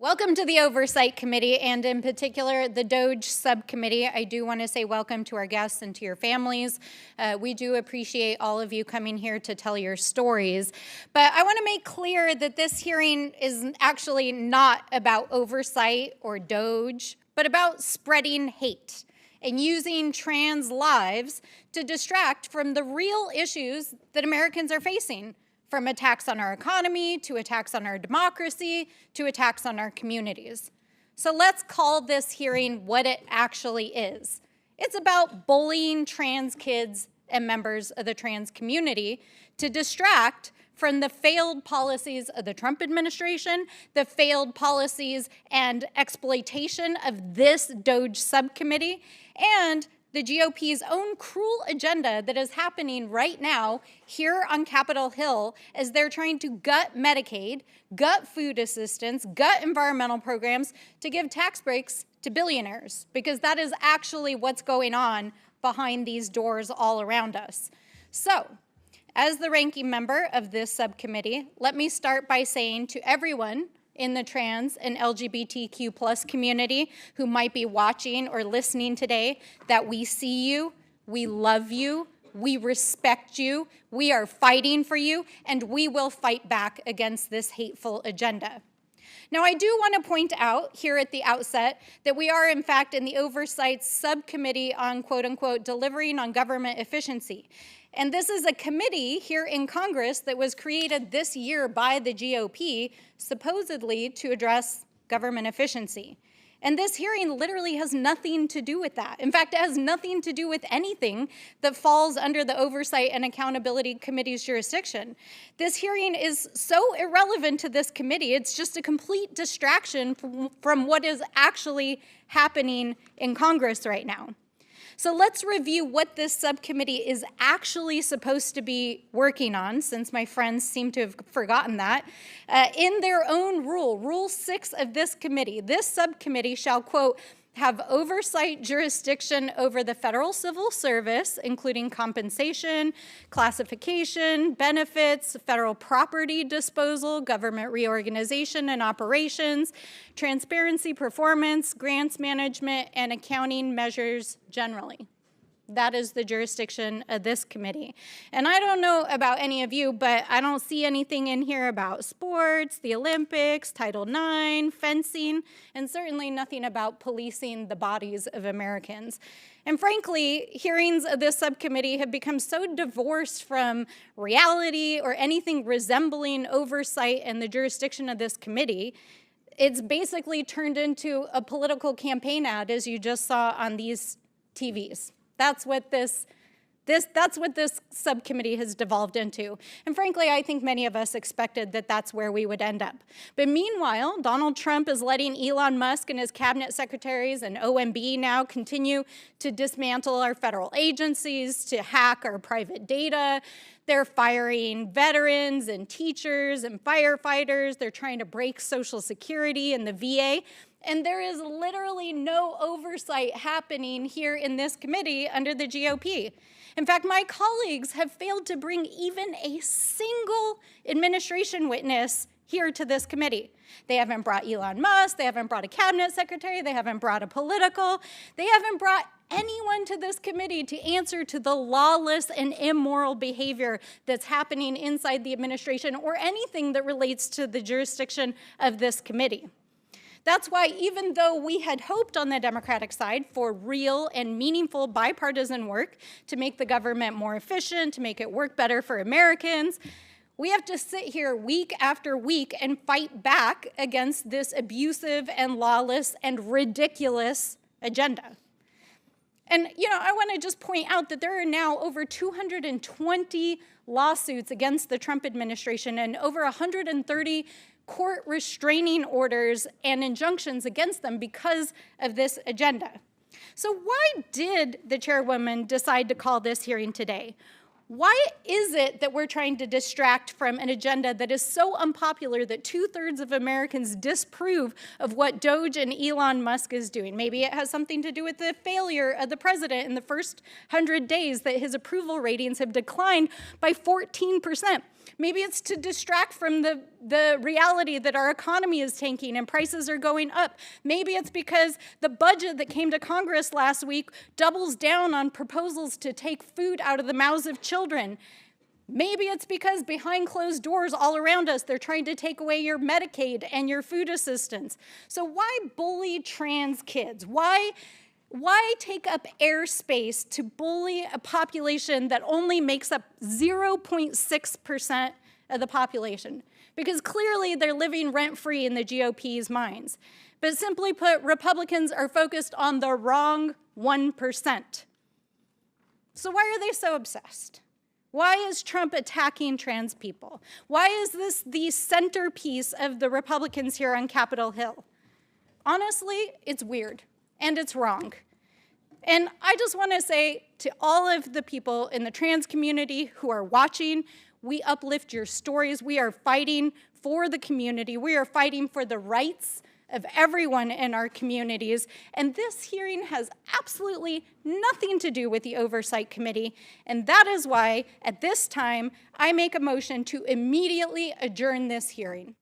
Welcome to the Oversight Committee, and in particular, the DOGE subcommittee. I do want to say welcome to our guests and to your families. We do appreciate all of you coming here to tell your stories. But I want to make clear that this hearing is actually not about oversight or DOGE, but about spreading hate and using trans lives to distract from the real issues that Americans are facing, from attacks on our economy, to attacks on our democracy, to attacks on our communities. So let's call this hearing what it actually is. It's about bullying trans kids and members of the trans community to distract from the failed policies of the Trump administration, the failed policies and exploitation of this DOGE subcommittee, and the GOP's own cruel agenda that is happening right now here on Capitol Hill as they're trying to gut Medicaid, gut food assistance, gut environmental programs to give tax breaks to billionaires, because that is actually what's going on behind these doors all around us. So, as the ranking member of this subcommittee, let me start by saying to everyone in the trans and LGBTQ plus community who might be watching or listening today that we see you, we love you, we respect you, we are fighting for you, and we will fight back against this hateful agenda. Now, I do want to point out here at the outset that we are, in fact, in the Oversight Subcommittee on, quote unquote, delivering on government efficiency. And this is a committee here in Congress that was created this year by the GOP, supposedly to address government efficiency. And this hearing literally has nothing to do with that. In fact, it has nothing to do with anything that falls under the Oversight and Accountability Committee's jurisdiction. This hearing is so irrelevant to this committee, it's just a complete distraction from what is actually happening in Congress right now. So let's review what this subcommittee is actually supposed to be working on, since my friends seem to have forgotten that. In their own Rule 6 of this committee, this subcommittee shall, quote, have oversight jurisdiction over the federal civil service, including compensation, classification, benefits, federal property disposal, government reorganization and operations, transparency, performance, grants management, and accounting measures generally. That is the jurisdiction of this committee. And I don't know about any of you, but I don't see anything in here about sports, the Olympics, Title IX, fencing, and certainly nothing about policing the bodies of Americans. And frankly, hearings of this subcommittee have become so divorced from reality or anything resembling oversight and the jurisdiction of this committee, it's basically turned into a political campaign ad, as you just saw on these TVs. That's what this subcommittee has devolved into. And frankly, I think many of us expected that that's where we would end up. But meanwhile, Donald Trump is letting Elon Musk and his cabinet secretaries and OMB now continue to dismantle our federal agencies, to hack our private data. They're firing veterans and teachers and firefighters. They're trying to break Social Security and the VA. And there is literally no oversight happening here in this committee under the GOP. In fact, my colleagues have failed to bring even a single administration witness here to this committee. They haven't brought Elon Musk, they haven't brought a cabinet secretary, they haven't brought a political, they haven't brought anyone to this committee to answer to the lawless and immoral behavior that's happening inside the administration or anything that relates to the jurisdiction of this committee. That's why, even though we had hoped on the Democratic side for real and meaningful bipartisan work to make the government more efficient, to make it work better for Americans, we have to sit here week after week and fight back against this abusive and lawless and ridiculous agenda. And, I want to just point out that there are now over 220 lawsuits against the Trump administration and over 130 court restraining orders and injunctions against them because of this agenda. So why did the chairwoman decide to call this hearing today? Why is it that we're trying to distract from an agenda that is so unpopular that 2/3 of Americans disapprove of what DOGE and Elon Musk is doing? Maybe it has something to do with the failure of the president in the first 100 days, that his approval ratings have declined by 14%. Maybe it's to distract from the reality that our economy is tanking and prices are going up. Maybe it's because the budget that came to Congress last week doubles down on proposals to take food out of the mouths of children. Maybe it's because behind closed doors all around us, they're trying to take away your Medicaid and your food assistance. So why bully trans kids? Why take up airspace to bully a population that only makes up 0.6% of the population? Because clearly they're living rent-free in the GOP's minds. But simply put, Republicans are focused on the wrong 1%. So why are they so obsessed? Why is Trump attacking trans people? Why is this the centerpiece of the Republicans here on Capitol Hill? Honestly, it's weird. And it's wrong. And I just want to say to all of the people in the trans community who are watching, we uplift your stories. We are fighting for the community. We are fighting for the rights of everyone in our communities. And this hearing has absolutely nothing to do with the Oversight Committee. And that is why, at this time, I make a motion to immediately adjourn this hearing.